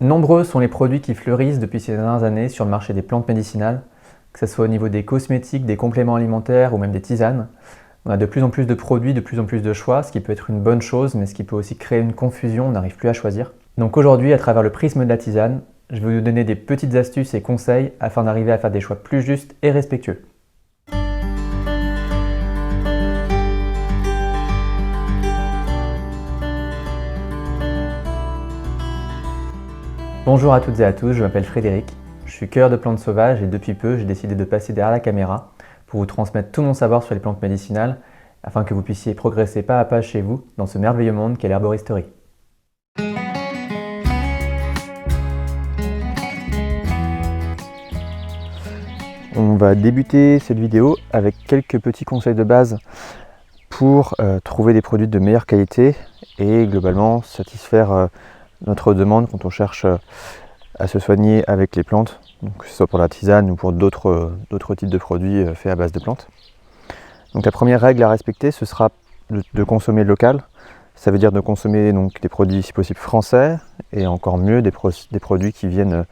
Nombreux sont les produits qui fleurissent depuis ces dernières années sur le marché des plantes médicinales, que ce soit au niveau des cosmétiques, des compléments alimentaires ou même des tisanes. On a de plus en plus de produits, de plus en plus de choix, ce qui peut être une bonne chose, mais ce qui peut aussi créer une confusion, on n'arrive plus à choisir. Donc aujourd'hui, à travers le prisme de la tisane, je vais vous donner des petites astuces et conseils afin d'arriver à faire des choix plus justes et respectueux. Bonjour à toutes et à tous, je m'appelle Frédéric, je suis cueilleur de plantes sauvages et depuis peu j'ai décidé de passer derrière la caméra pour vous transmettre tout mon savoir sur les plantes médicinales afin que vous puissiez progresser pas à pas chez vous dans ce merveilleux monde qu'est l'herboristerie. On va débuter cette vidéo avec quelques petits conseils de base pour trouver des produits de meilleure qualité et globalement satisfaire notre demande quand on cherche à se soigner avec les plantes, donc que ce soit pour la tisane ou pour d'autres types de produits faits à base de plantes. Donc la première règle à respecter, ce sera de consommer local. Ça veut dire de consommer donc des produits si possible français et encore mieux des produits qui viennent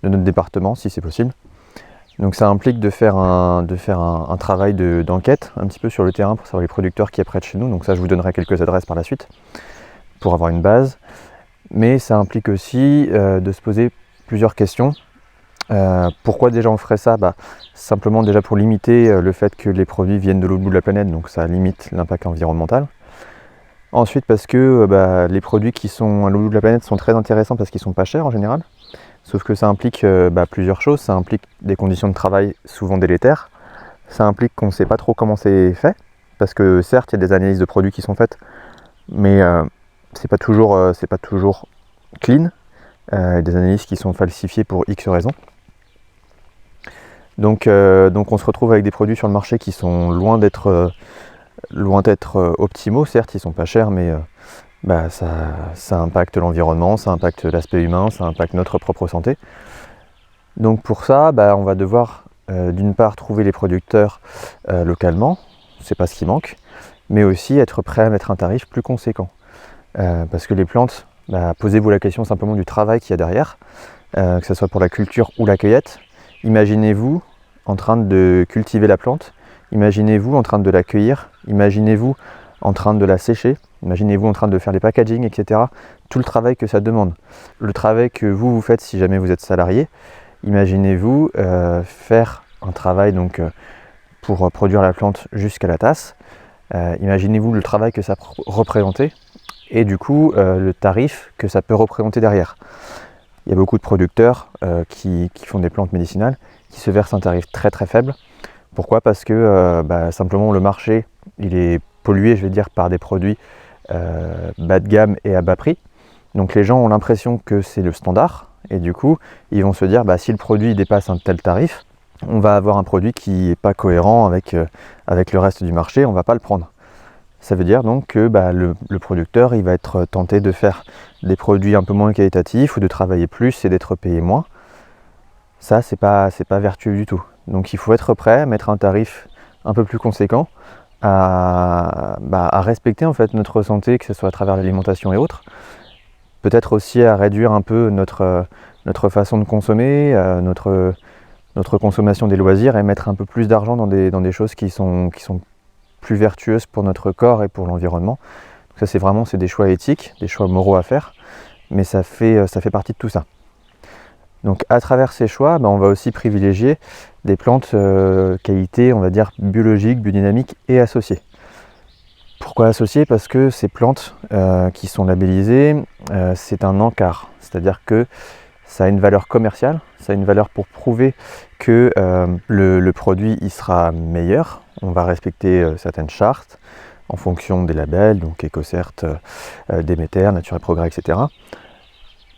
de notre département si c'est possible. Donc ça implique de faire un travail d'enquête un petit peu sur le terrain pour savoir les producteurs qui est près de chez nous. Donc ça, je vous donnerai quelques adresses par la suite pour avoir une base. Mais ça implique aussi de se poser plusieurs questions. Pourquoi déjà on ferait ça? Simplement déjà pour limiter le fait que les produits viennent de l'autre bout de la planète, donc ça limite l'impact environnemental. Ensuite parce que les produits qui sont à l'autre bout de la planète sont très intéressants parce qu'ils sont pas chers en général. Sauf que ça implique plusieurs choses. Ça implique des conditions de travail souvent délétères. Ça implique qu'on ne sait pas trop comment c'est fait. Parce que certes, il y a des analyses de produits qui sont faites, mais c'est pas toujours clean. Il y a des analyses qui sont falsifiées pour X raisons. Donc on se retrouve avec des produits sur le marché qui sont loin d'être optimaux. Certes, ils sont pas chers, mais ça impacte l'environnement, ça impacte l'aspect humain, ça impacte notre propre santé. Donc pour ça, on va devoir d'une part trouver les producteurs localement, c'est pas ce qui manque, mais aussi être prêt à mettre un tarif plus conséquent. Parce que les plantes, posez-vous la question simplement du travail qu'il y a derrière, que ce soit pour la culture ou la cueillette. Imaginez-vous en train de cultiver la plante, imaginez-vous en train de la cueillir, imaginez-vous en train de la sécher, imaginez-vous en train de faire les packaging, etc. Tout le travail que ça demande. Le travail que vous faites si jamais vous êtes salarié, imaginez-vous faire un travail pour produire la plante jusqu'à la tasse. Imaginez-vous le travail que ça représentait et du coup le tarif que ça peut représenter derrière. Il y a beaucoup de producteurs qui font des plantes médicinales qui se versent un tarif très très faible. Pourquoi? Parce que simplement le marché il est pollué, je vais dire, par des produits bas de gamme et à bas prix. Donc les gens ont l'impression que c'est le standard et du coup ils vont se dire si le produit dépasse un tel tarif, on va avoir un produit qui n'est pas cohérent avec le reste du marché, on ne va pas le prendre. Ça veut dire donc que le producteur il va être tenté de faire des produits un peu moins qualitatifs ou de travailler plus et d'être payé moins. Ça c'est pas vertueux du tout. Donc il faut être prêt à mettre un tarif un peu plus conséquent, à respecter en fait notre santé, que ce soit à travers l'alimentation et autres. Peut-être aussi à réduire un peu notre façon de consommer, notre consommation des loisirs et mettre un peu plus d'argent dans des choses qui sont plus vertueuses pour notre corps et pour l'environnement. Donc ça c'est des choix éthiques, des choix moraux à faire, mais ça fait partie de tout ça. Donc à travers ces choix, on va aussi privilégier des plantes qualité, on va dire biologiques, biodynamiques et associées. Pourquoi associées? Parce que ces plantes qui sont labellisées, c'est un encart, c'est-à-dire que ça a une valeur commerciale, ça a une valeur pour prouver que le produit il sera meilleur. On va respecter certaines chartes en fonction des labels, donc EcoCert, Déméter, Nature et Progrès, etc.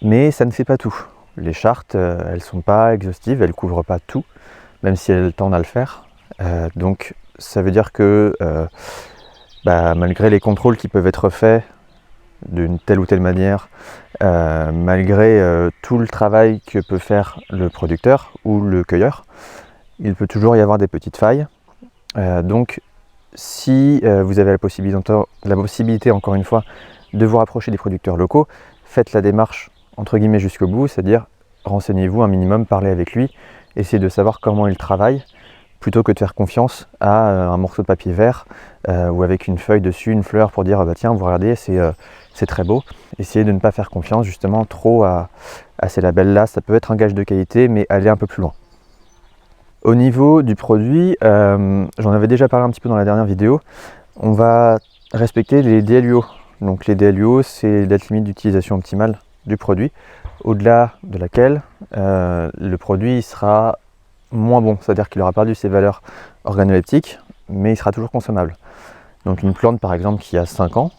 Mais ça ne fait pas tout. Les chartes, elles ne sont pas exhaustives, elles ne couvrent pas tout, même si elles tendent à le faire. Donc ça veut dire que malgré les contrôles qui peuvent être faits d'une telle ou telle manière, malgré tout le travail que peut faire le producteur ou le cueilleur, il peut toujours y avoir des petites failles. Donc si vous avez la possibilité encore une fois de vous rapprocher des producteurs locaux, faites la démarche entre guillemets jusqu'au bout, c'est-à-dire renseignez-vous un minimum, parlez avec lui, essayez de savoir comment il travaille, plutôt que de faire confiance à un morceau de papier vert ou avec une feuille dessus, une fleur pour dire bah tiens vous regardez c'est très beau. Essayez de ne pas faire confiance justement trop à ces labels là, ça peut être un gage de qualité mais aller un peu plus loin. Au niveau du produit, j'en avais déjà parlé un petit peu dans la dernière vidéo, on va respecter les DLUO. Donc les DLUO c'est la date limite d'utilisation optimale du produit, au-delà de laquelle le produit sera moins bon, c'est-à-dire qu'il aura perdu ses valeurs organoleptiques, mais il sera toujours consommable. Donc une plante par exemple qui a 5 ans,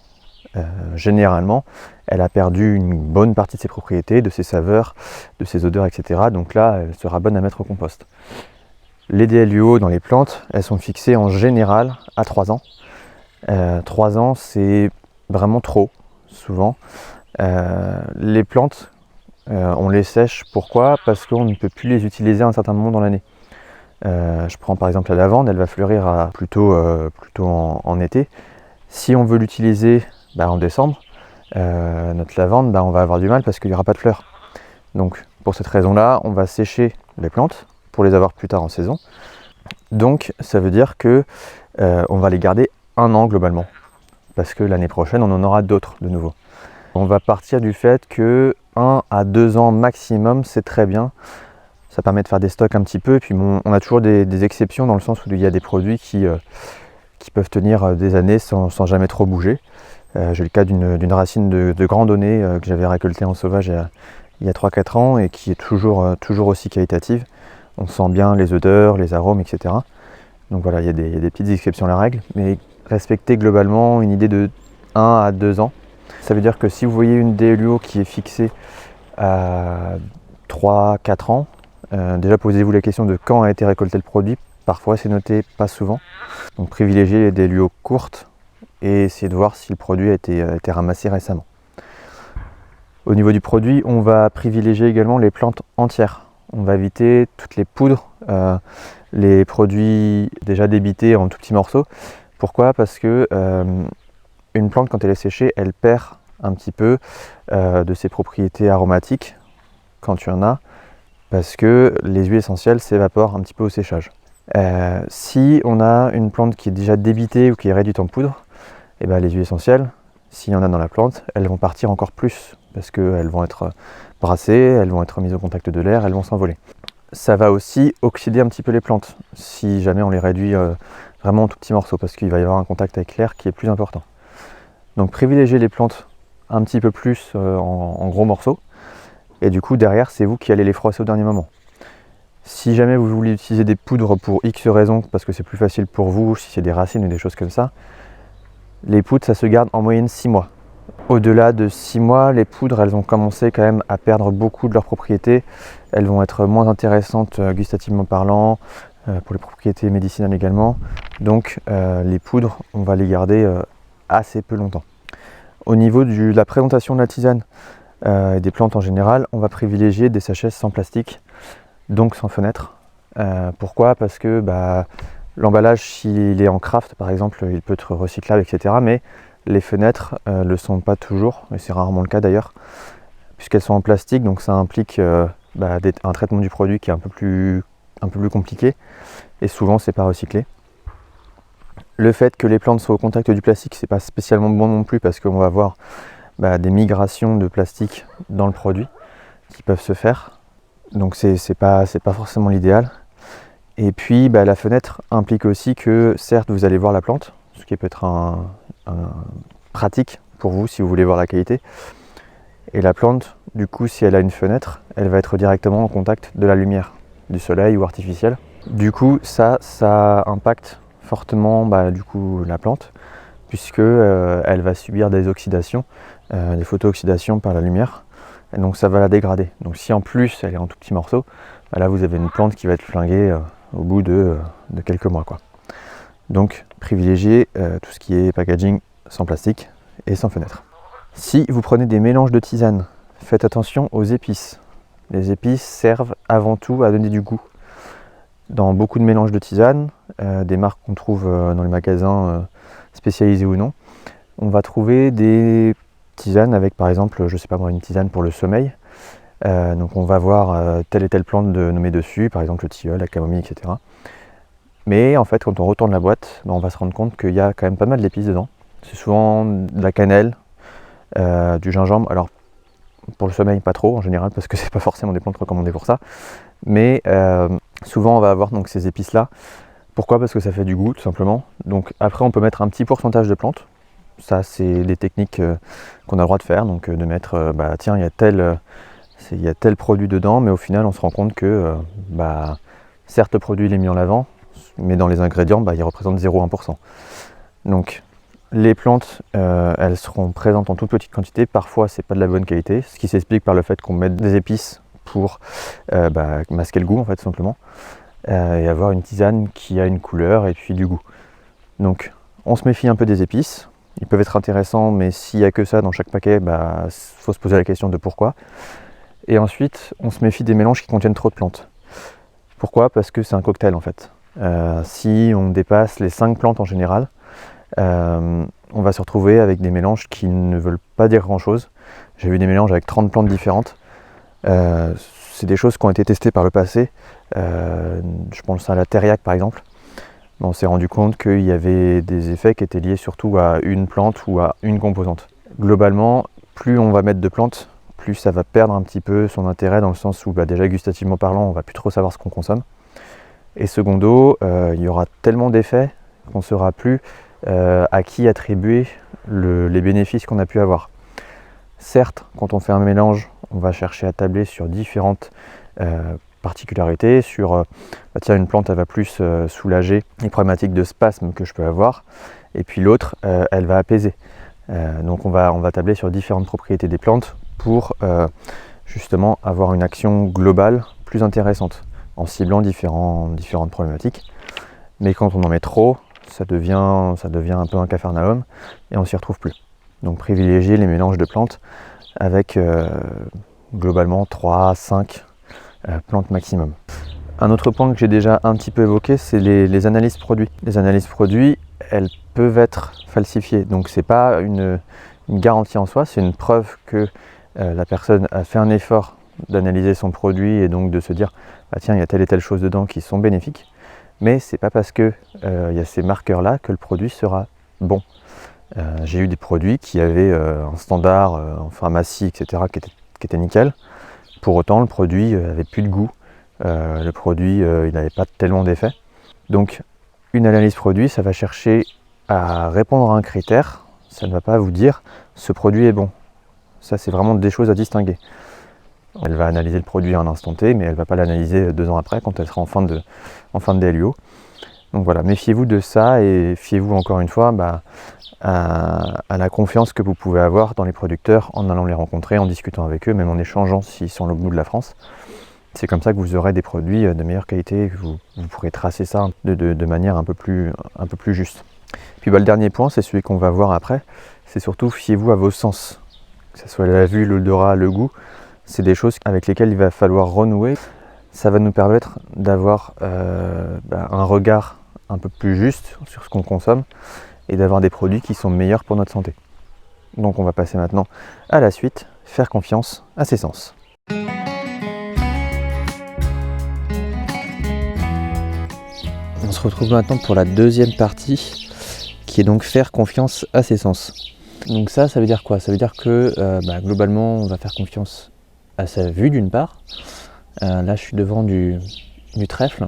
généralement, elle a perdu une bonne partie de ses propriétés, de ses saveurs, de ses odeurs, etc. Donc là, elle sera bonne à mettre au compost. Les DLUO dans les plantes, elles sont fixées en général à 3 ans. 3 ans, c'est vraiment trop, souvent. Les plantes, on les sèche, pourquoi? Parce qu'on ne peut plus les utiliser à un certain moment dans l'année. Je prends par exemple la lavande, elle va fleurir plutôt en été. Si on veut l'utiliser en décembre, notre lavande, on va avoir du mal parce qu'il n'y aura pas de fleurs. Donc pour cette raison-là, on va sécher les plantes pour les avoir plus tard en saison. Donc ça veut dire que on va les garder 1 an globalement, parce que l'année prochaine, on en aura d'autres de nouveau. On va partir du fait que 1 à 2 ans maximum, c'est très bien. Ça permet de faire des stocks un petit peu, et puis bon, on a toujours des exceptions dans le sens où il y a des produits qui peuvent tenir des années sans jamais trop bouger. J'ai le cas d'une racine de Grandonnée que j'avais récoltée en sauvage il y a 3-4 ans et qui est toujours aussi qualitative. On sent bien les odeurs, les arômes, etc. Donc voilà, il y a des petites exceptions à la règle, mais respectez globalement une idée de 1 à 2 ans. Ça veut dire que si vous voyez une DLUO qui est fixée à 3-4 ans, déjà posez-vous la question de quand a été récolté le produit. Parfois c'est noté, pas souvent. Donc privilégiez les DLUO courtes et essayez de voir si le produit a été ramassé récemment. Au niveau du produit, on va privilégier également les plantes entières. On va éviter toutes les poudres, les produits déjà débités en tout petits morceaux. Pourquoi? Parce que une plante, quand elle est séchée, elle perd un petit peu de ses propriétés aromatiques, quand tu en as, parce que les huiles essentielles s'évaporent un petit peu au séchage. Si on a une plante qui est déjà débitée ou qui est réduite en poudre, et les huiles essentielles, s'il y en a dans la plante, elles vont partir encore plus, parce qu'elles vont être brassées, elles vont être mises au contact de l'air, elles vont s'envoler. Ça va aussi oxyder un petit peu les plantes, si jamais on les réduit vraiment en tout petits morceaux, parce qu'il va y avoir un contact avec l'air qui est plus important. Donc privilégiez les plantes un petit peu plus en gros morceaux, et du coup derrière c'est vous qui allez les froisser au dernier moment. Si jamais vous voulez utiliser des poudres pour X raisons, parce que c'est plus facile pour vous, si c'est des racines ou des choses comme ça, les poudres ça se garde en moyenne 6 mois. Au-delà de 6 mois, les poudres elles vont commencer quand même à perdre beaucoup de leurs propriétés. Elles vont être moins intéressantes gustativement parlant, pour les propriétés médicinales également. Donc les poudres, on va les garder assez peu longtemps. Au niveau de la présentation de la tisane et des plantes en général, on va privilégier des sachets sans plastique, donc sans fenêtre. Pourquoi? Parce que l'emballage, s'il est en craft par exemple, il peut être recyclable, etc. Mais les fenêtres ne le sont pas toujours, et c'est rarement le cas d'ailleurs, puisqu'elles sont en plastique, donc ça implique un traitement du produit qui est un peu plus compliqué, et souvent c'est pas recyclé. Le fait que les plantes soient au contact du plastique, c'est pas spécialement bon non plus, parce qu'on va avoir des migrations de plastique dans le produit qui peuvent se faire, donc c'est pas forcément l'idéal. Et puis la fenêtre implique aussi que certes vous allez voir la plante, ce qui peut être un pratique pour vous si vous voulez voir la qualité, et la plante du coup si elle a une fenêtre, elle va être directement en contact de la lumière du soleil ou artificielle. Du coup ça impacte fortement du coup la plante, puisque elle va subir des oxydations, des photooxydations par la lumière, et donc ça va la dégrader. Donc si en plus elle est en tout petits morceaux, là vous avez une plante qui va être flinguée au bout de quelques mois quoi. Donc privilégiez tout ce qui est packaging sans plastique et sans fenêtre. Si vous prenez des mélanges de tisane, faites attention aux épices. Les épices servent avant tout à donner du goût. Dans beaucoup de mélanges de tisane, des marques qu'on trouve dans les magasins spécialisés ou non, on va trouver des tisanes avec par exemple, je sais pas moi, une tisane pour le sommeil, Donc on va voir telle et telle plante nommée dessus, par exemple le tilleul, la camomille, etc. Mais en fait, quand on retourne la boîte, on va se rendre compte qu'il y a quand même pas mal d'épices dedans. C'est souvent de la cannelle, du gingembre. Alors pour le sommeil, pas trop en général, parce que c'est pas forcément des plantes recommandées pour ça. Mais souvent on va avoir donc ces épices là. Pourquoi? Parce que ça fait du goût tout simplement. Donc après on peut mettre un petit pourcentage de plantes. Ça c'est des techniques qu'on a le droit de faire. Donc de mettre tiens, il y a tel produit dedans, mais au final on se rend compte que certes le produit il est mis en avant, mais dans les ingrédients il représente 0,1%. Donc les plantes elles seront présentes en toute petite quantité. Parfois c'est pas de la bonne qualité, ce qui s'explique par le fait qu'on mette des épices pour masquer le goût en fait tout simplement, et avoir une tisane qui a une couleur et puis du goût. Donc on se méfie un peu des épices, ils peuvent être intéressants, mais s'il n'y a que ça dans chaque paquet, faut se poser la question de pourquoi. Et ensuite on se méfie des mélanges qui contiennent trop de plantes. Pourquoi? Parce que c'est un cocktail en fait. Si on dépasse les 5 plantes en général, on va se retrouver avec des mélanges qui ne veulent pas dire grand chose. J'ai vu des mélanges avec 30 plantes différentes. C'est des choses qui ont été testées par le passé. Je pense à la thériaque par exemple. On s'est rendu compte qu'il y avait des effets qui étaient liés surtout à une plante ou à une composante. Globalement, plus on va mettre de plantes, plus ça va perdre un petit peu son intérêt, dans le sens où déjà gustativement parlant, on va plus trop savoir ce qu'on consomme. Et secondo, il y aura tellement d'effets qu'on ne saura plus à qui attribuer les bénéfices qu'on a pu avoir. Certes, quand on fait un mélange, on va chercher à tabler sur différentes particularités, sur une plante elle va plus soulager les problématiques de spasme que je peux avoir, et puis l'autre elle va apaiser. Donc on va tabler sur différentes propriétés des plantes pour justement avoir une action globale plus intéressante, en ciblant différentes problématiques. Mais quand on en met trop, ça devient un peu un capharnaüm et on ne s'y retrouve plus. Donc privilégier les mélanges de plantes avec globalement 3 à 5 plantes maximum. Un autre point que j'ai déjà un petit peu évoqué, c'est les analyses produits. Les analyses produits, elles peuvent être falsifiées. Donc c'est pas une garantie en soi, c'est une preuve que la personne a fait un effort d'analyser son produit et donc de se dire tiens, il y a telle et telle chose dedans qui sont bénéfiques. Mais c'est pas parce que il y a ces marqueurs là que le produit sera bon. J'ai eu des produits qui avaient un standard en pharmacie, etc., qui était nickel. Pour autant, le produit avait plus de goût. Le produit, il n'avait pas tellement d'effet. Donc, une analyse produit, ça va chercher à répondre à un critère. Ça ne va pas vous dire ce produit est bon. Ça, c'est vraiment des choses à distinguer. Elle va analyser le produit à un instant T, mais elle ne va pas l'analyser 2 ans après, quand elle sera en fin de DLUO. Donc voilà, méfiez-vous de ça et fiez-vous encore une fois à la confiance que vous pouvez avoir dans les producteurs en allant les rencontrer, en discutant avec eux, même en échangeant s'ils sont l'autre bout de la France. C'est comme ça que vous aurez des produits de meilleure qualité et que vous pourrez tracer ça de manière un peu plus juste. Puis le dernier point, c'est celui qu'on va voir après, c'est surtout fiez-vous à vos sens. Que ce soit la vue, l'odorat, le goût, c'est des choses avec lesquelles il va falloir renouer. Ça va nous permettre d'avoir un regard un peu plus juste sur ce qu'on consomme et d'avoir des produits qui sont meilleurs pour notre santé. Donc on va passer maintenant à la suite, faire confiance à ses sens. On se retrouve maintenant pour la deuxième partie, qui est donc faire confiance à ses sens. Donc ça veut dire quoi? Ça veut dire que globalement on va faire confiance à sa vue d'une part. Là je suis devant du trèfle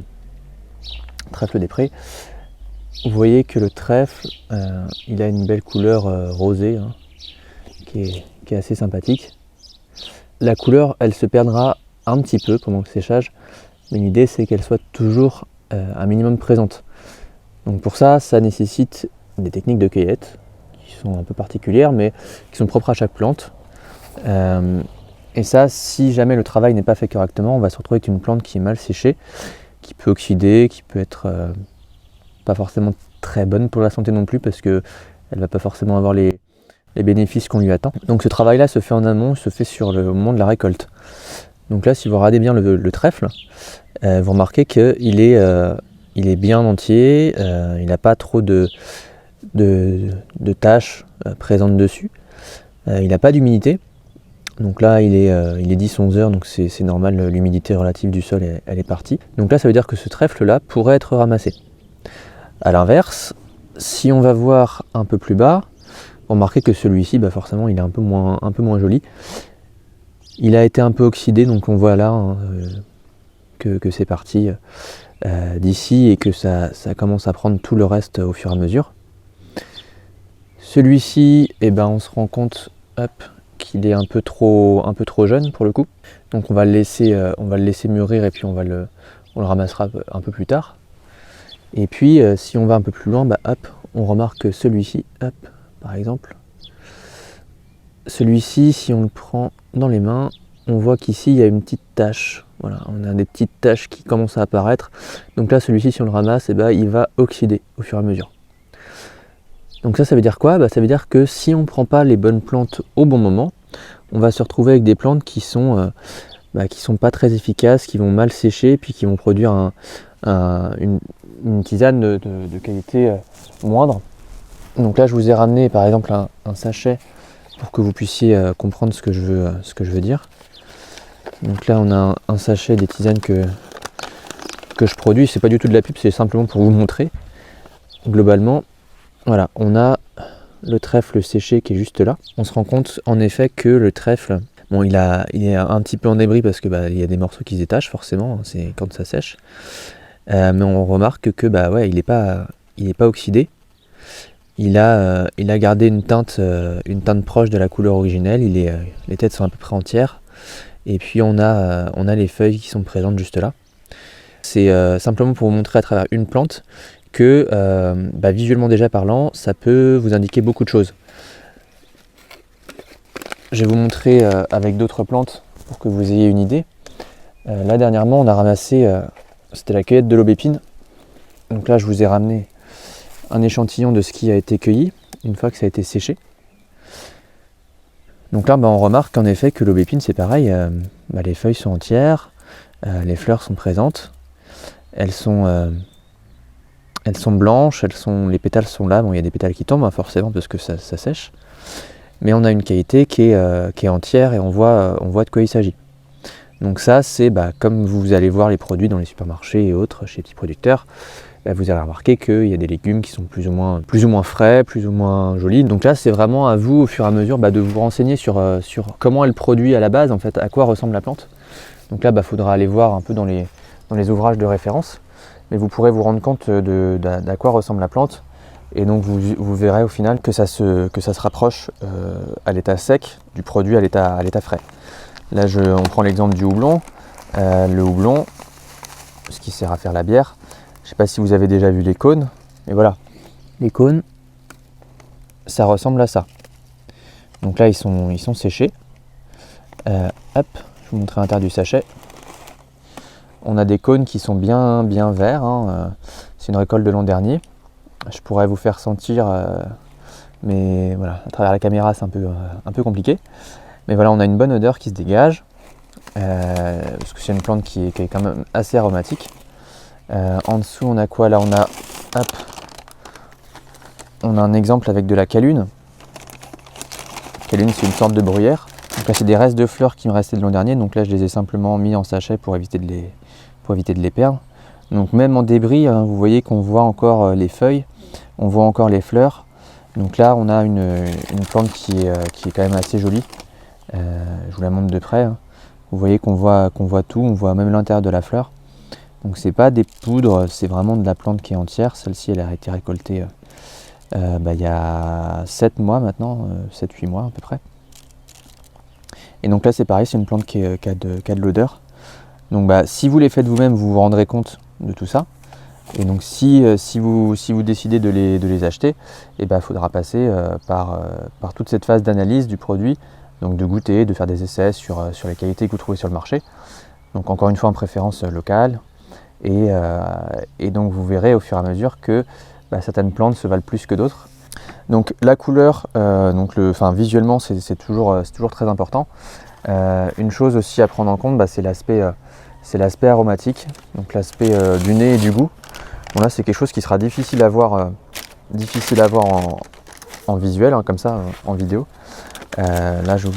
des prés. Vous voyez que le trèfle, il a une belle couleur rosée, qui est assez sympathique. La couleur, elle se perdra un petit peu pendant le séchage, mais l'idée c'est qu'elle soit toujours un minimum présente. Donc pour ça, ça nécessite des techniques de cueillette qui sont un peu particulières, mais qui sont propres à chaque plante. Et ça, si jamais le travail n'est pas fait correctement, on va se retrouver avec une plante qui est mal séchée, qui peut oxyder, qui peut être pas forcément très bonne pour la santé non plus, parce qu'elle ne va pas forcément avoir les bénéfices qu'on lui attend. Donc ce travail-là se fait en amont, se fait sur le moment de la récolte. Donc là, si vous regardez bien le trèfle, vous remarquez qu'il est bien entier, il n'a pas trop de taches présentes dessus, il n'a pas d'humidité. Donc là il est 10-11 heures, donc c'est normal, l'humidité relative du sol elle est partie. Donc là ça veut dire que ce trèfle là pourrait être ramassé. A l'inverse, si on va voir un peu plus bas, remarquez que celui-ci forcément il est un peu moins joli. Il a été un peu oxydé, donc on voit là que c'est parti d'ici et que ça commence à prendre tout le reste au fur et à mesure. Celui-ci, on se rend compte qu'il est un peu trop jeune pour le coup. Donc on va le laisser mûrir et puis on le ramassera un peu plus tard. Et puis si on va un peu plus loin, on remarque que celui-ci, par exemple, celui-ci, si on le prend dans les mains, on voit qu'ici il y a une petite tache. Voilà, on a des petites taches qui commencent à apparaître. Donc là, celui-ci, si on le ramasse, il va oxyder au fur et à mesure. Donc ça veut dire quoi? Ça veut dire que si on ne prend pas les bonnes plantes au bon moment, on va se retrouver avec des plantes qui sont pas très efficaces, qui vont mal sécher, puis qui vont produire une tisane de qualité moindre. Donc là, je vous ai ramené par exemple un sachet pour que vous puissiez comprendre ce que je veux dire. Donc là, on a un sachet des tisanes que je produis. C'est pas du tout de la pub, c'est simplement pour vous montrer. Globalement, voilà, on a le trèfle séché qui est juste là. On se rend compte en effet que le trèfle, il est un petit peu en débris parce que il y a des morceaux qui se détachent forcément, c'est quand ça sèche. Mais on remarque que il est pas oxydé. Il a gardé une teinte proche de la couleur originelle. Les têtes sont à peu près entières. Et puis on a les feuilles qui sont présentes juste là. C'est simplement pour vous montrer à travers une plante que visuellement déjà parlant, ça peut vous indiquer beaucoup de choses. Je vais vous montrer avec d'autres plantes pour que vous ayez une idée. Là dernièrement on a ramassé, c'était la cueillette de l'aubépine. Donc là je vous ai ramené un échantillon de ce qui a été cueilli une fois que ça a été séché. Donc là on remarque en effet que l'aubépine c'est pareil, les feuilles sont entières, les fleurs sont présentes, elles sont blanches, les pétales sont là, il y a des pétales qui tombent forcément parce que ça sèche, mais on a une qualité qui est entière et on voit de quoi il s'agit. Donc ça c'est comme vous allez voir les produits dans les supermarchés et autres chez les petits producteurs, vous allez remarquer qu'il y a des légumes qui sont plus ou moins frais, plus ou moins jolis. Donc là c'est vraiment à vous au fur et à mesure de vous renseigner sur comment elle produit à la base, en fait, à quoi ressemble la plante. Donc là faudra aller voir un peu dans les ouvrages de référence, mais vous pourrez vous rendre compte d'à quoi ressemble la plante, et donc vous verrez au final que ça se rapproche à l'état sec du produit à l'état frais. Là on prend l'exemple du houblon. Le houblon, ce qui sert à faire la bière, je ne sais pas si vous avez déjà vu les cônes, mais voilà, les cônes, ça ressemble à ça. Donc là ils sont séchés. Je vais vous montrer l'intérieur du sachet. On a des cônes qui sont bien verts, c'est une récolte de l'an dernier. Je pourrais vous faire sentir, mais voilà, à travers la caméra c'est un peu compliqué. Mais voilà, on a une bonne odeur qui se dégage, parce que c'est une plante qui est quand même assez aromatique. En dessous on a quoi là? On a un exemple avec de la callune. Callune c'est une sorte de bruyère. Donc là c'est des restes de fleurs qui me restaient de l'an dernier, donc là je les ai simplement mis en sachet pour éviter de les perdre. Donc même en débris, vous voyez qu'on voit encore les feuilles, on voit encore les fleurs. Donc là on a une plante qui est quand même assez jolie. Je vous la montre de près. Vous voyez qu'on voit tout, on voit même l'intérieur de la fleur. Donc c'est pas des poudres, c'est vraiment de la plante qui est entière. Celle-ci elle a été récoltée il y a 7 mois maintenant, 7-8 mois à peu près. Et donc là c'est pareil, c'est une plante qui a de l'odeur. Donc si vous les faites vous-même, vous vous rendrez compte de tout ça. Et donc si vous décidez de les acheter, il faudra passer par toute cette phase d'analyse du produit, donc de goûter, de faire des essais sur les qualités que vous trouvez sur le marché. Donc encore une fois en préférence locale. Et donc vous verrez au fur et à mesure que certaines plantes se valent plus que d'autres. Donc la couleur, visuellement c'est toujours très important. Une chose aussi à prendre en compte, c'est l'aspect aromatique, donc l'aspect du nez et du goût. Bon là c'est quelque chose qui sera difficile à voir en visuel, comme ça, en vidéo. Là je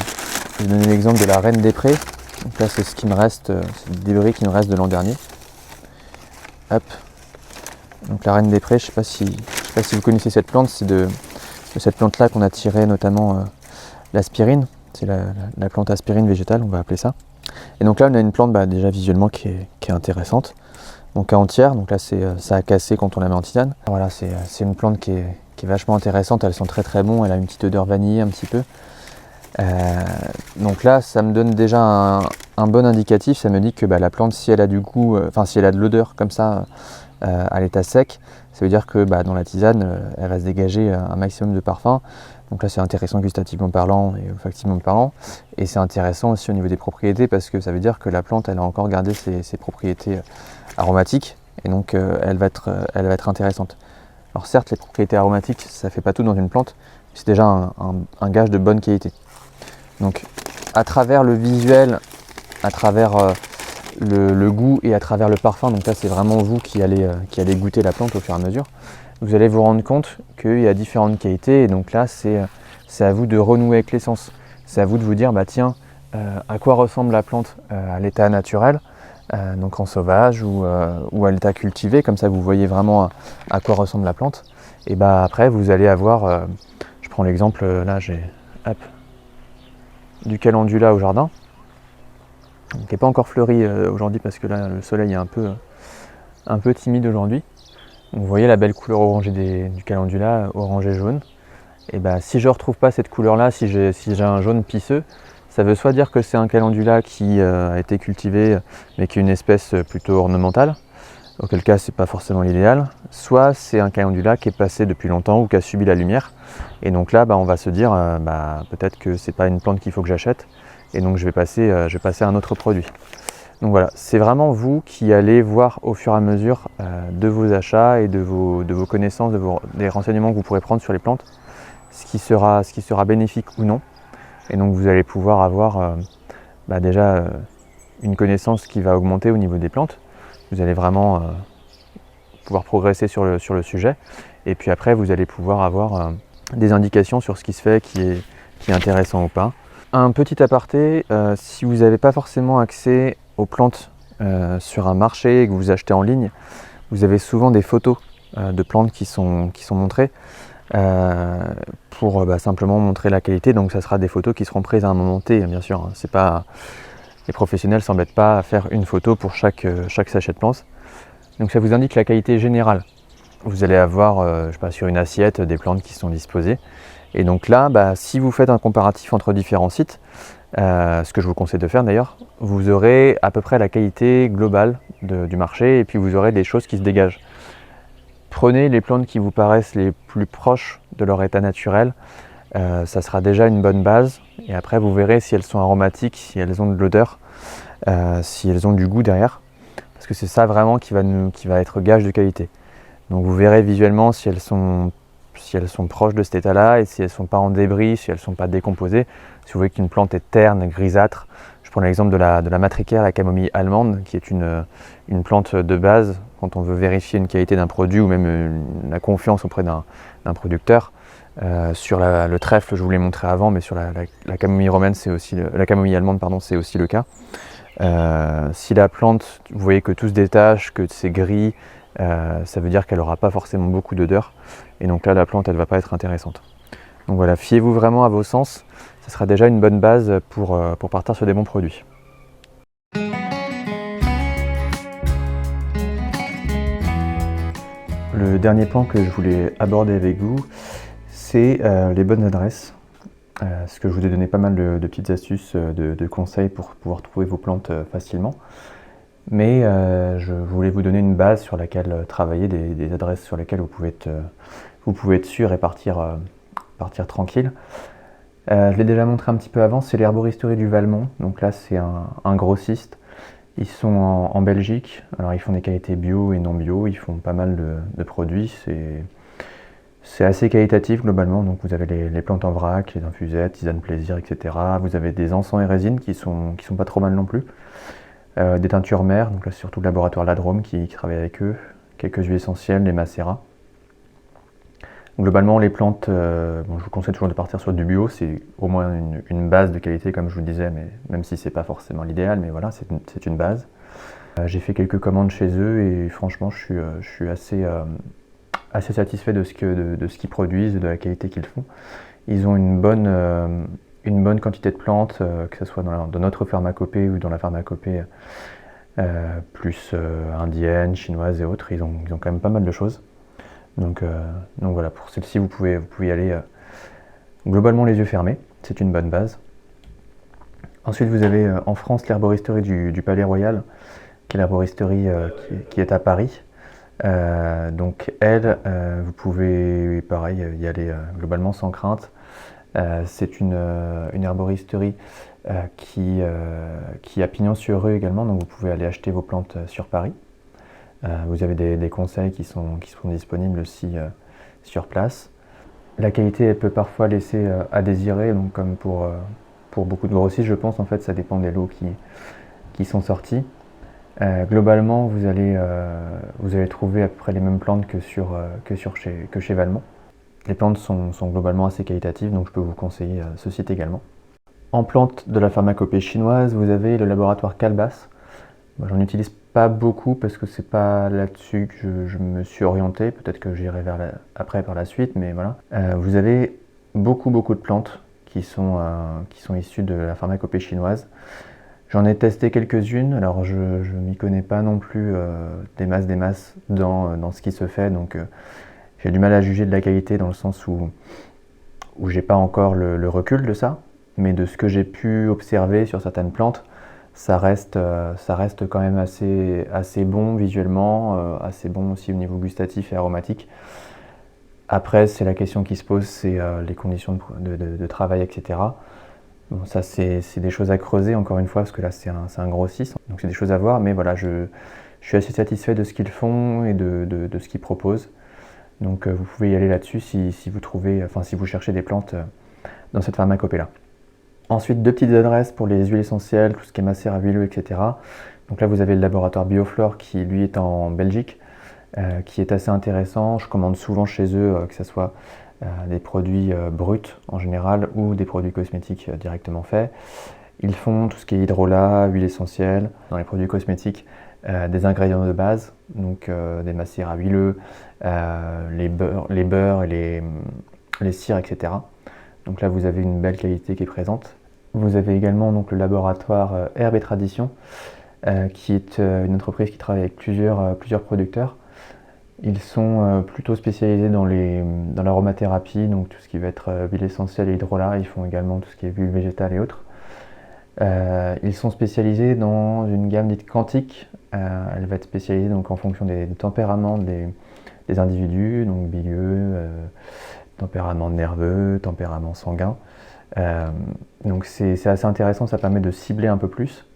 Je vais donner l'exemple de la Reine des Prés. Donc là c'est ce qui me reste, c'est le débris qui me reste de l'an dernier. Hop. Donc la Reine des Prés, je sais pas si vous connaissez cette plante, c'est de cette plante là qu'on a tiré notamment l'aspirine. C'est la plante aspirine végétale, on va appeler ça. Et donc là on a une plante déjà visuellement qui est intéressante. Donc à entière, donc là ça a cassé quand on la met en tisane. Voilà, c'est une plante qui est vachement intéressante, elle sent très très bon, elle a une petite odeur vanillée un petit peu. Donc là ça me donne déjà un bon indicatif, ça me dit que la plante, si elle a du goût, si elle a de l'odeur comme ça à l'état sec, ça veut dire que dans la tisane elle va se dégager un maximum de parfum. Donc là c'est intéressant gustativement parlant et olfactivement parlant, et c'est intéressant aussi au niveau des propriétés parce que ça veut dire que la plante elle a encore gardé ses propriétés aromatiques, et donc elle va être intéressante. Alors certes les propriétés aromatiques ça fait pas tout dans une plante, c'est déjà un gage de bonne qualité. Donc à travers le visuel, à travers le goût et à travers le parfum, donc là c'est vraiment vous qui allez goûter la plante au fur et à mesure, vous allez vous rendre compte qu'il y a différentes qualités, et donc là c'est à vous de renouer avec l'essence. C'est à vous de vous dire tiens, à quoi ressemble la plante à l'état naturel, donc en sauvage ou à l'état cultivé, comme ça vous voyez vraiment à quoi ressemble la plante. Et après vous allez avoir, je prends l'exemple, là j'ai du calendula au jardin, qui n'est pas encore fleuri aujourd'hui parce que là le soleil est un peu timide aujourd'hui. Vous voyez la belle couleur orangée du calendula, orange et jaune. Et si je ne retrouve pas cette couleur là, si j'ai un jaune pisseux, ça veut soit dire que c'est un calendula qui a été cultivé mais qui est une espèce plutôt ornementale, auquel cas c'est pas forcément l'idéal, soit c'est un calendula qui est passé depuis longtemps ou qui a subi la lumière, et donc là on va se dire peut-être que c'est pas une plante qu'il faut que j'achète, et donc je vais passer à un autre produit. Donc voilà, c'est vraiment vous qui allez voir au fur et à mesure de vos achats et de vos connaissances, des renseignements que vous pourrez prendre sur les plantes, ce qui sera bénéfique ou non. Et donc vous allez pouvoir avoir déjà une connaissance qui va augmenter au niveau des plantes. Vous allez vraiment pouvoir progresser sur le sujet. Et puis après, vous allez pouvoir avoir des indications sur ce qui se fait, qui est intéressant ou pas. Un petit aparté, si vous n'avez pas forcément accès aux plantes sur un marché et que vous achetez en ligne, vous avez souvent des photos de plantes qui sont montrées pour simplement montrer la qualité. Donc ça sera des photos qui seront prises à un moment T, bien sûr. Hein. C'est pas, les professionnels ne s'embêtent pas à faire une photo pour chaque sachet de plantes. Donc ça vous indique la qualité générale. Vous allez avoir sur une assiette des plantes qui sont disposées. Et donc là, si vous faites un comparatif entre différents sites, ce que je vous conseille de faire d'ailleurs, vous aurez à peu près la qualité globale du marché, et puis vous aurez des choses qui se dégagent. Prenez les plantes qui vous paraissent les plus proches de leur état naturel, ça sera déjà une bonne base, et après vous verrez si elles sont aromatiques, si elles ont de l'odeur, si elles ont du goût derrière, parce que c'est ça vraiment qui va être gage de qualité. Donc vous verrez visuellement si elles sont proches de cet état-là, et si elles ne sont pas en débris, si elles ne sont pas décomposées. Si vous voyez qu'une plante est terne, grisâtre, je prends l'exemple de la matricaire, la camomille allemande, qui est une plante de base quand on veut vérifier une qualité d'un produit ou même la confiance auprès d'un producteur. Sur le trèfle, je vous l'ai montré avant, mais sur la camomille romaine, la camomille allemande, c'est aussi le cas. Si la plante, vous voyez que tout se détache, que c'est gris, ça veut dire qu'elle n'aura pas forcément beaucoup d'odeur, et donc là la plante elle va pas être intéressante. Donc voilà, fiez-vous vraiment à vos sens, ce sera déjà une bonne base pour partir sur des bons produits. Le dernier point que je voulais aborder avec vous, c'est les bonnes adresses. Parce que je vous ai donné pas mal de petites astuces, de conseils pour pouvoir trouver vos plantes facilement. Mais je voulais vous donner une base sur laquelle travailler, des adresses sur lesquelles vous pouvez être sûr et partir tranquille. Je l'ai déjà montré un petit peu avant, c'est l'herboristerie du Valmont. Donc là c'est un grossiste. Ils sont en Belgique. Alors ils font des qualités bio et non bio, ils font pas mal de produits. C'est assez qualitatif globalement, donc vous avez les plantes en vrac, les infusettes, tisanes plaisir, etc. Vous avez des encens et résines qui sont pas trop mal non plus. Des teintures mères, donc là c'est surtout le laboratoire Ladrome qui travaille avec eux, quelques huiles essentielles, des macérats. Globalement, les plantes, je vous conseille toujours de partir sur du bio, c'est au moins une base de qualité, comme je vous le disais, mais même si c'est pas forcément l'idéal, mais voilà, c'est une base. J'ai fait quelques commandes chez eux et franchement, je suis assez satisfait de ce qu'ils produisent et de la qualité qu'ils font. Ils ont une bonne quantité de plantes, que ce soit dans notre pharmacopée ou dans la pharmacopée plus indienne, chinoise et autres. Ils ont quand même pas mal de choses. Donc voilà, pour celle-ci, vous pouvez y aller globalement les yeux fermés. C'est une bonne base. Ensuite, vous avez en France l'herboristerie du Palais Royal, qui est l'herboristerie qui est à Paris. Donc elle, vous pouvez pareil y aller globalement sans crainte. C'est une herboristerie qui a pignon sur rue également, donc vous pouvez aller acheter vos plantes sur Paris. Vous avez des conseils qui sont disponibles aussi sur place. La qualité, elle peut parfois laisser à désirer, donc comme pour beaucoup de grossistes, je pense, en fait, ça dépend des lots qui sont sortis. Globalement, vous allez trouver à peu près les mêmes plantes que chez Valmont. Les plantes sont globalement assez qualitatives, donc je peux vous conseiller ce site également. En plantes de la pharmacopée chinoise, vous avez le laboratoire Calbas. Moi, j'en utilise pas beaucoup parce que c'est pas là-dessus que je me suis orienté. Peut-être que j'irai après par la suite, mais voilà. Vous avez beaucoup de plantes qui sont issues de la pharmacopée chinoise. J'en ai testé quelques-unes, alors je m'y connais pas non plus des masses dans ce qui se fait, donc j'ai du mal à juger de la qualité dans le sens où j'ai pas encore le recul de ça, mais de ce que j'ai pu observer sur certaines plantes, ça reste quand même assez bon visuellement, assez bon aussi au niveau gustatif et aromatique. Après, c'est la question qui se pose, c'est les conditions de travail, etc. Bon, ça, c'est des choses à creuser, encore une fois, parce que là, c'est un grossiste, donc c'est des choses à voir, mais voilà, je suis assez satisfait de ce qu'ils font et de ce qu'ils proposent. Donc vous pouvez y aller là-dessus si vous cherchez des plantes dans cette pharmacopée-là. Ensuite, 2 petites adresses pour les huiles essentielles, tout ce qui est macérat huileux, etc. Donc là, vous avez le laboratoire Bioflore qui, lui, est en Belgique, qui est assez intéressant. Je commande souvent chez eux, que ce soit des produits bruts en général ou des produits cosmétiques directement faits. Ils font tout ce qui est hydrolat, huile essentielle. Dans les produits cosmétiques, des ingrédients de base, donc des macérats huileux, les beurres et les cires, etc. Donc là, vous avez une belle qualité qui est présente. Vous avez également donc, le laboratoire Herbes et Traditions, qui est une entreprise qui travaille avec plusieurs producteurs. Ils sont plutôt spécialisés dans l'aromathérapie, donc tout ce qui va être huile essentielle et hydrolat. Ils font également tout ce qui est huile végétale et autres. Ils sont spécialisés dans une gamme dite quantique. Elle va être spécialisée donc, en fonction des tempéraments des individus, donc bilieux, tempérament nerveux, tempérament sanguin. Donc c'est assez intéressant, ça permet de cibler un peu plus.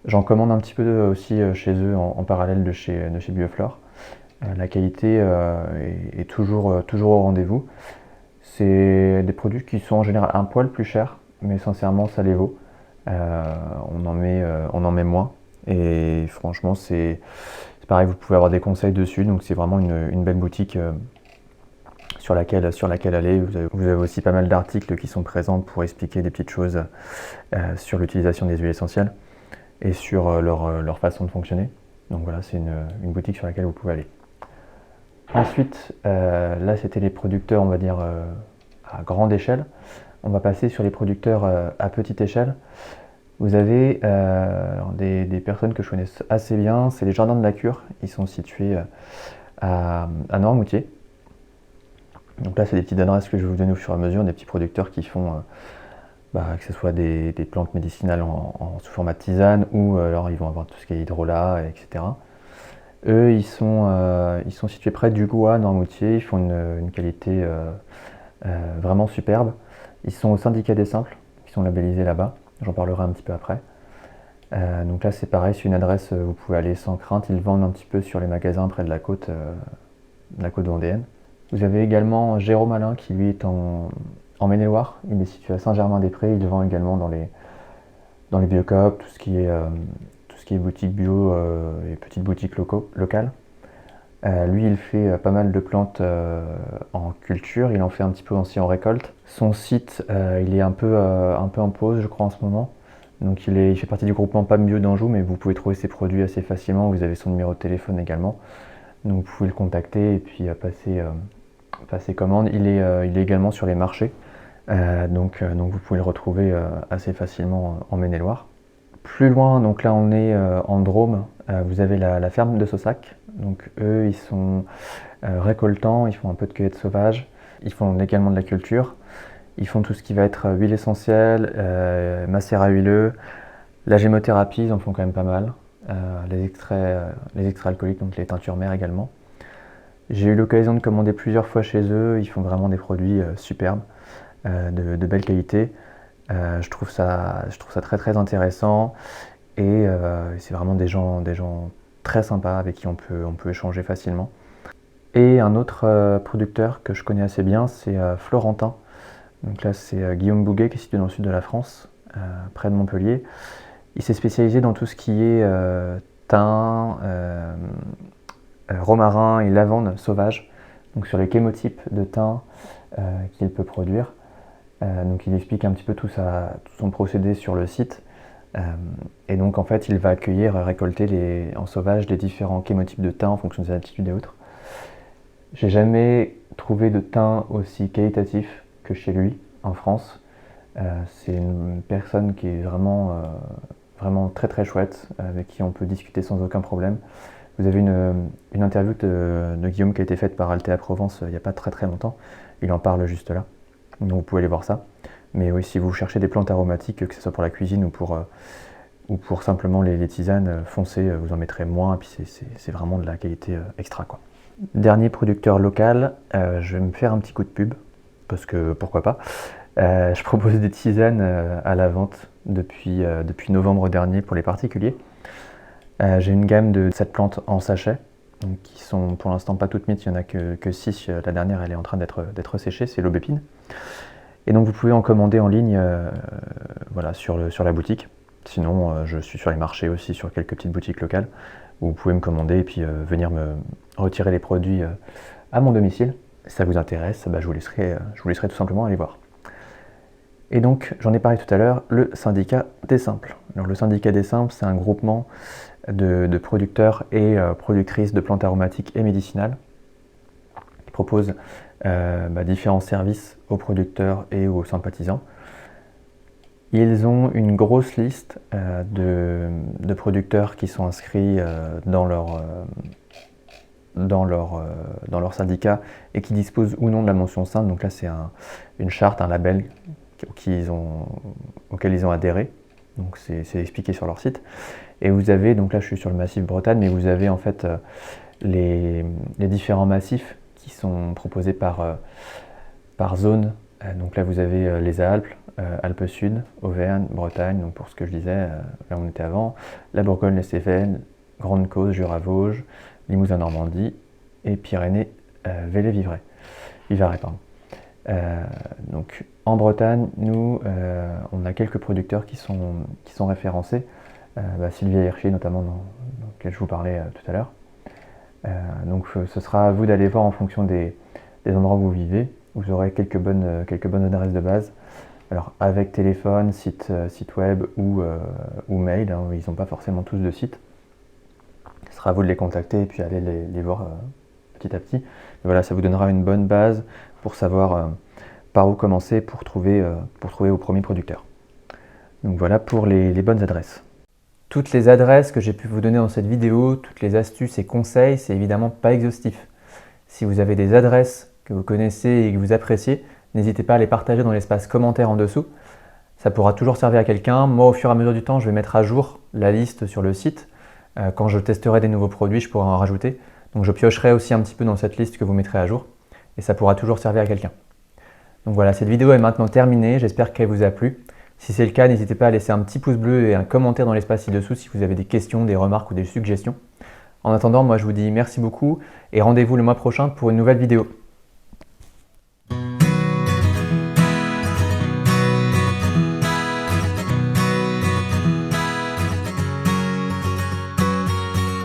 J'en commande un petit peu aussi chez eux en parallèle de chez Bioflore. La qualité est toujours au rendez-vous. C'est des produits qui sont en général un poil plus chers, mais sincèrement ça les vaut. On en met moins. Et franchement, c'est pareil, vous pouvez avoir des conseils dessus. Donc c'est vraiment une belle boutique sur laquelle aller. Vous avez aussi pas mal d'articles qui sont présents pour expliquer des petites choses sur l'utilisation des huiles essentielles et sur leur façon de fonctionner. Donc voilà, c'est une boutique sur laquelle vous pouvez aller. Ensuite, là c'était les producteurs, on va dire, à grande échelle. On va passer sur les producteurs à petite échelle. Vous avez des personnes que je connais assez bien, c'est les Jardins de la Cure. Ils sont situés à Noirmoutier. Donc là, c'est des petites adresses que je vais vous donner au fur et à mesure, des petits producteurs qui font que ce soit des plantes médicinales sous format de tisane ou alors ils vont avoir tout ce qui est hydrolat, etc. Eux, ils sont situés près du Goua, Noirmoutier. Ils font une qualité vraiment superbe. Ils sont au syndicat des simples, qui sont labellisés là-bas. J'en parlerai un petit peu après. Donc là, c'est pareil, c'est une adresse où vous pouvez aller sans crainte. Ils vendent un petit peu sur les magasins près de la côte vendéenne. Vous avez également Jérôme Alain qui lui est en Maine-et-Loire. Il est situé à Saint-Germain-des-Prés. Il vend également dans les biocoop, tout ce qui est boutique bio et petites boutiques locales. Lui, il fait pas mal de plantes en culture, il en fait un petit peu aussi en récolte. Son site, il est un peu en pause, je crois, en ce moment. Donc il fait partie du groupement PAM Bio d'Anjou, mais vous pouvez trouver ses produits assez facilement. Vous avez son numéro de téléphone également. Donc vous pouvez le contacter et puis passer commande. Il est également sur les marchés. Donc vous pouvez le retrouver assez facilement en Maine-et-Loire. Plus loin, donc là on est en Drôme, vous avez la ferme de Saussac. Donc eux, ils sont récoltants, ils font un peu de cueillette sauvage, ils font également de la culture. Ils font tout ce qui va être huile essentielle, macérat huileux, la gémothérapie, ils en font quand même pas mal. Les extraits alcooliques, donc les teintures mères également. J'ai eu l'occasion de commander plusieurs fois chez eux, ils font vraiment des produits superbes, de belle qualité. Je trouve ça très très intéressant et c'est vraiment des gens très sympas avec qui on peut échanger facilement. Et un autre producteur que je connais assez bien, c'est Florentin. Donc là, c'est Guillaume Bouguet qui est situé dans le sud de la France, près de Montpellier. Il s'est spécialisé dans tout ce qui est thym, romarin et lavande sauvage, donc sur les chémotypes de thym qu'il peut produire. Donc il explique un petit peu tout son procédé sur le site. Et donc en fait, il va récolter en sauvage les différents chémotypes de thym en fonction des altitudes et autres. J'ai jamais trouvé de thym aussi qualitatif que chez lui en France. C'est une personne qui est vraiment très très chouette, avec qui on peut discuter sans aucun problème. Vous avez une interview de Guillaume qui a été faite par Altea Provence il n'y a pas très très longtemps. Il en parle juste là, donc vous pouvez aller voir ça. Mais oui, si vous cherchez des plantes aromatiques, que ce soit pour la cuisine ou pour simplement les tisanes, foncez, vous en mettrez moins, et puis c'est vraiment de la qualité extra, quoi. Dernier producteur local, je vais me faire un petit coup de pub, parce que pourquoi pas. Je propose des tisanes à la vente depuis novembre dernier pour les particuliers. J'ai une gamme de 7 plantes en sachet, donc qui sont pour l'instant pas toutes mites, il n'y en a que 6. La dernière, elle est en train d'être séchée, c'est l'aubépine. Et donc vous pouvez en commander en ligne voilà, sur la boutique. Sinon, je suis sur les marchés aussi, sur quelques petites boutiques locales, où vous pouvez me commander et puis venir me retirer les produits à mon domicile. Si ça vous intéresse, je vous laisserai tout simplement aller voir. Et donc, j'en ai parlé tout à l'heure, le syndicat des simples. Alors, le syndicat des simples, c'est un groupement de producteurs et productrices de plantes aromatiques et médicinales qui propose différents services aux producteurs et aux sympathisants. Ils ont une grosse liste de producteurs qui sont inscrits dans leur syndicat et qui disposent ou non de la mention sainte. Donc là, c'est une charte, un label auquel ils ont adhéré. Donc c'est expliqué sur leur site. Et vous avez, donc là je suis sur le massif Bretagne, mais vous avez en fait les différents massifs qui sont proposés par zone. Donc là vous avez les Alpes, Alpes Sud, Auvergne, Bretagne, donc pour ce que je disais, là on était avant, la Bourgogne, les Cévennes, Grande Cause, Jura Vosges, Limousin Normandie et Pyrénées, Vivarais. Donc en Bretagne, nous, on a quelques producteurs qui sont référencés, Sylvia Hirschi notamment, dans lequel je vous parlais tout à l'heure. Donc ce sera à vous d'aller voir en fonction des endroits où vous vivez. Vous aurez quelques bonnes adresses de base. Alors avec téléphone, site web ou mail, hein, ils n'ont pas forcément tous de site. Ce sera à vous de les contacter et puis aller les voir petit à petit. Mais voilà, ça vous donnera une bonne base pour savoir par où commencer pour trouver vos premiers producteurs. Donc voilà pour les bonnes adresses. Toutes les adresses que j'ai pu vous donner dans cette vidéo, toutes les astuces et conseils, c'est évidemment pas exhaustif. Si vous avez des adresses que vous connaissez et que vous appréciez, n'hésitez pas à les partager dans l'espace commentaire en dessous. Ça pourra toujours servir à quelqu'un. Moi, au fur et à mesure du temps, je vais mettre à jour la liste sur le site. Quand je testerai des nouveaux produits, je pourrai en rajouter. Donc je piocherai aussi un petit peu dans cette liste que vous mettrez à jour. Et ça pourra toujours servir à quelqu'un. Donc voilà, cette vidéo est maintenant terminée. J'espère qu'elle vous a plu. Si c'est le cas, n'hésitez pas à laisser un petit pouce bleu et un commentaire dans l'espace ci-dessous si vous avez des questions, des remarques ou des suggestions. En attendant, moi je vous dis merci beaucoup et rendez-vous le mois prochain pour une nouvelle vidéo.